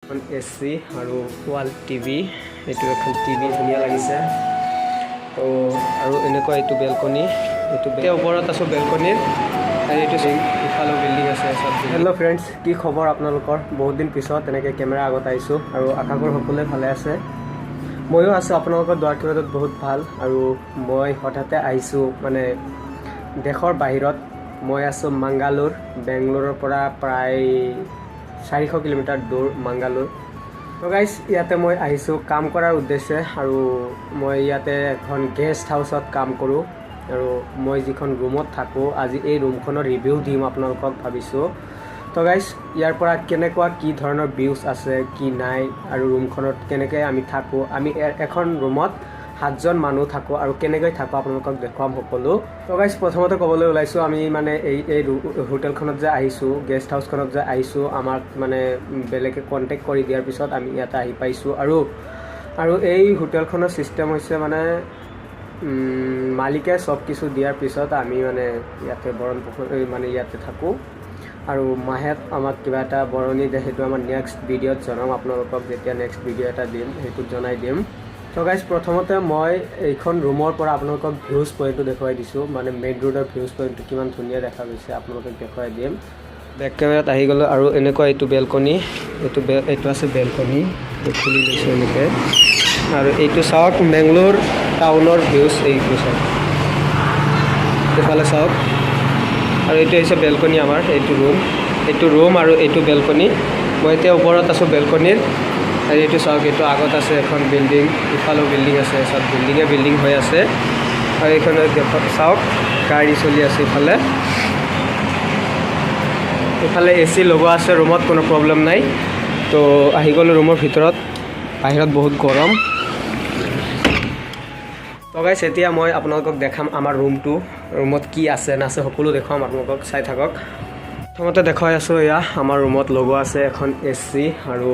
AC আৰু wall TV এইটো এখন টিভি ধুনীয়া লাগিছে তো আৰু এনেকুৱা এইটো বেলকনি এইটো ওপৰত আছো বেলকনিৰ এইটো ইফালে বিল্ডিং আছে সব হেল্ল' ফ্ৰেণ্ডছ কি খবৰ আপোনালোকৰ বহুত দিন পিছত এনেকৈ কেমেৰা আগত আহিছোঁ আৰু আশা কৰোঁ সকলোৱে ভালে আছে ময়ো আছোঁ আপোনালোকৰ দুৱাৰখনত বহুত ভাল আৰু মই হঠাতে আহিছোঁ মানে দেশৰ বাহিৰত মই আছোঁ মাংগালোৰ বেংগলোৰৰ পৰা প্ৰায় 400 কিলোমিটাৰ দূৰ মাংগালোৰ তো গাইজ ইয়াতে মই আহিছোঁ কাম কৰাৰ উদ্দেশ্যে আৰু মই ইয়াতে এখন গেষ্ট হাউচত কাম কৰোঁ আৰু মই যিখন ৰুমত থাকোঁ আজি এই ৰুমখনৰ ৰিভিউ দিম আপোনালোকক ভাবিছোঁ তো গাইজ ইয়াৰ পৰা কেনেকুৱা কি ধৰণৰ ভিউজ আছে কি নাই আৰু ৰুমখনত কেনেকৈ আমি থাকোঁ আমি এখন ৰুমত 7 জন মানুহ থাকোঁ আৰু কেনেকৈ থাকোঁ আপোনালোকক দেখুৱাম সকলো তো গাইজ প্ৰথমতে ক'বলৈ ওলাইছোঁ আমি মানে এই হোটেলখনত যে আহিছোঁ গেষ্ট হাউচখনত যে আহিছোঁ আমাক মানে বেলেগে কণ্টেক্ট কৰি দিয়াৰ পিছত আমি ইয়াতে আহি পাইছোঁ আৰু এই হোটেলখনৰ চিষ্টেম হৈছে মানে মালিকে সব কিছু দিয়াৰ পিছত আমি মানে ইয়াতে মানে ইয়াতে থাকোঁ আৰু মাহেত আমাক কিবা এটা বৰণি দিয়ে সেইটো আমাৰ নেক্সট ভিডিঅ'ত জনাম আপোনালোকক যেতিয়া নেক্সট ভিডিঅ' এটা দিম সেইটোত জনাই দিম তো গাইজ প্ৰথমতে মই এইখন ৰুমৰ পৰা আপোনালোকক ভিউজ পইণ্টটো দেখুৱাই দিছোঁ মানে মেইন ৰোডৰ ভিউজ পইণ্টটো কিমান ধুনীয়া দেখা গৈছে আপোনালোকক দেখুৱাই দিম বেক কেমেৰাত আহি গ'লোঁ আৰু এনেকুৱা এইটো বেলকনি এইটো আছে বেলকনি খুলি লৈছোঁ এনেকৈ আৰু এইটো চাওক বেংগলোৰ টাউনৰ ভিউজ এইটো চাওক এইফালে চাওক আৰু এইটো হৈছে বেলকনি আমাৰ এইটো ৰুম আৰু এইটো বেলকনি মই এতিয়া ওপৰত আছোঁ বেলকনিৰ আৰু এইটো চাওক এইটো আগত আছে এখন বিল্ডিং ইফালেও বিল্ডিং আছে চব বিল্ডিং হৈ আছে আৰু এইখনত চাওক গাড়ী চলি আছে ইফালে এচি লগোৱা আছে ৰুমত কোনো প্ৰব্লেম নাই তো আহি গ'লোঁ ৰুমৰ ভিতৰত বাহিৰত বহুত গৰম তো গাইছ এতিয়া মই আপোনালোকক দেখাম আমাৰ ৰুমত কি আছে নাছে সকলো দেখুৱাম আপোনালোকক চাই থাকক প্ৰথমতে দেখুৱাই আছোঁ এয়া আমাৰ ৰুমত লগোৱা আছে এখন এচি আৰু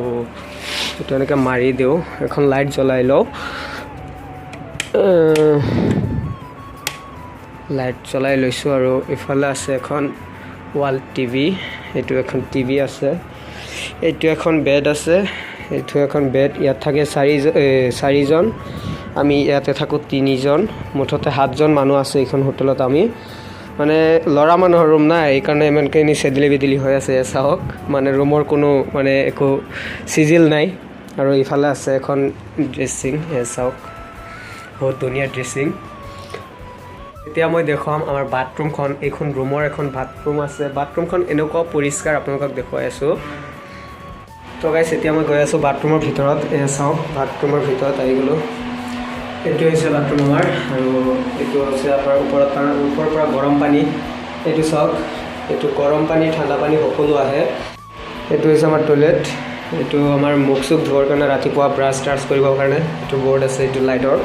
এইটো এনেকৈ মাৰি দিওঁ এখন লাইট জ্বলাই লওঁ লাইট জ্বলাই লৈছোঁ আৰু ইফালে আছে এখন ৱাল টিভি এইটো এখন টিভি আছে এইটো এখন বেড আছে এইটো এখন বেড ইয়াত থাকে 4 জন আমি ইয়াতে থাকোঁ 3 জন মুঠতে 7 জন মানুহ আছে এইখন হোটেলত আমি মানে ল'ৰা মানুহৰ ৰুম নাই এইকাৰণে ইমানখিনি চেদিলি বেদিলি হৈ আছে চাওক মানে ৰুমৰ কোনো মানে একো চিজিল নাই আৰু ইফালে আছে এখন ড্ৰেছিং চাওক বহুত ধুনীয়া ড্ৰেছিং এতিয়া মই দেখুৱাম আমাৰ বাথৰুমখন এইখন ৰুমৰ এখন বাথৰুম আছে বাথৰুমখন এনেকুৱা পৰিষ্কাৰ আপোনালোকক দেখুৱাই আছোঁ তো গাইছ এতিয়া মই গৈ আছোঁ বাথৰুমৰ ভিতৰত চাওক বাথৰুমৰ ভিতৰত আহি গ'লোঁ এইটো হৈছে বাথৰুম আমাৰ আৰু এইটো হৈছে আপোনাৰ ওপৰৰ পৰা গৰম পানী এইটো চাওক এইটো গৰম পানী ঠাণ্ডা পানী সকলো আহে এইটো হৈছে আমাৰ টয়লেট এইটো আমাৰ মুখ চুখ ধোৱাৰ কাৰণে ৰাতিপুৱা ব্ৰাছ ট্ৰাছ কৰিবৰ কাৰণে এইটো বৰ্ড আছে এইটো লাইটৰ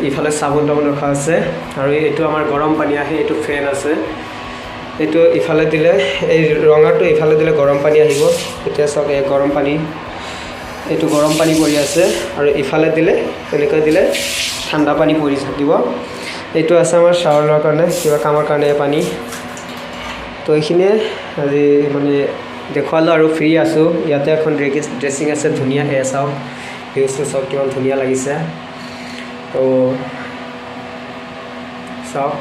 ইফালে চাবোন তাবোন ৰখা আছে আৰু এইটো আমাৰ গৰম পানী আহে এইটো ফেন আছে এইটো ইফালে দিলে এই ৰঙাটো ইফালে দিলে গৰম পানী আহিব এতিয়া চাওক এই গৰম পানী এইটো গৰম পানী পৰি আছে আৰু ইফালে দিলে এনেকৈ দিলে ঠাণ্ডা পানী পৰি থাকিব এইটো আছে আমাৰ শ্বাৱাৰৰ কাৰণে কিবা কামৰ কাৰণে পানী তো এইখিনিয়ে আজি মানে দেখুৱালোঁ আৰু ফ্ৰী আছোঁ ইয়াতে এখন ড্ৰেছিং আছে ধুনীয়া চাওক ভিউজটো চাওক কিমান ধুনীয়া লাগিছে তো চাওক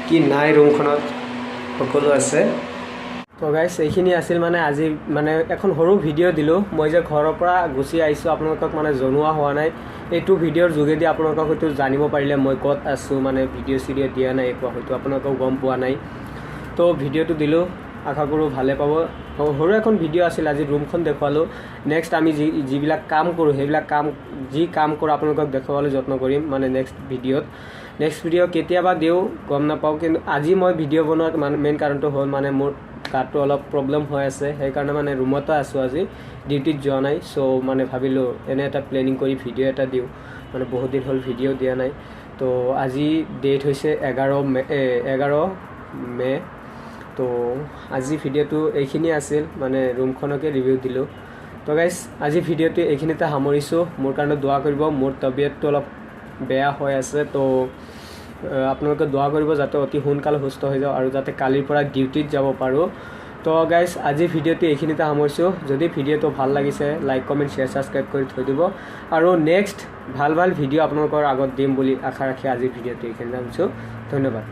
কি নাই ৰুমখনত সকলো আছে তো গাইছ এইখিনি আছিল মানে আজি মানে এখন সৰু ভিডিঅ' দিলোঁ মই যে ঘৰৰ পৰা গুচি আহিছোঁ আপোনালোকক মানে জনোৱা হোৱা নাই এইটো ভিডিঅ'ৰ যোগেদি আপোনালোকক হয়তো জানিব পাৰিলে মই ক'ত আছোঁ মানে ভিডিঅ' দিয়া নাই একো হয়তো আপোনালোকক গম পোৱা নাই তো ভিডিঅ'টো দিলোঁ আশা কৰোঁ ভালে পাব সৰু এখন ভিডিঅ' আছিল আজি ৰুমখন দেখুৱালোঁ নেক্সট আমি যিবিলাক কাম কৰোঁ সেইবিলাক কাম কৰোঁ আপোনালোকক দেখুৱাবলৈ যত্ন কৰিম মানে নেক্সট ভিডিঅ' কেতিয়াবা দিওঁ গম নাপাওঁ কিন্তু আজি মই ভিডিঅ' বনোৱাৰ মেইন কাৰণটো হ'ল মানে মোৰ গাটো অলপ প্ৰব্লেম হৈ আছে সেইকাৰণে মানে ৰুমতে আছোঁ আজি ডিউটিত যোৱা নাই চ' মানে ভাবিলোঁ এনে এটা প্লেনিং কৰি ভিডিঅ' এটা দিওঁ মানে বহুত দিন হ'ল ভিডিঅ' দিয়া নাই তো আজি ডেট হৈছে 11 মে তো আজি ভিডিঅ'টো এইখিনি আছিল মানে ৰুমখনকে ৰিভিউ দিলোঁ তো গাইছ আজি ভিডিঅ'টো এইখিনিতে সামৰিছোঁ মোৰ কাৰণে দোৱা কৰিব মোৰ তবিয়তটো অলপ বেয়া হৈ আছে তো আপোনালোকে দোৱা কৰিব যাতে অতি সোনকালে সুস্থ হৈ যাওঁ আৰু যাতে কালিৰ পৰা ডিউটিত যাব পাৰোঁ তো গাইজ আজি ভিডিঅ'টো এইখিনিতে সামৰিছোঁ যদি ভিডিঅ'টো ভাল লাগিছে লাইক কমেণ্ট শ্বেয়াৰ ছাবস্ক্ৰাইব কৰি থৈ দিব আৰু নেক্সট ভাল ভিডিঅ' আপোনালোকৰ আগত দিম বুলি আশা ৰাখি আজি ভিডিঅ'টো এইখিনিতে সামৰিছোঁ ধন্যবাদ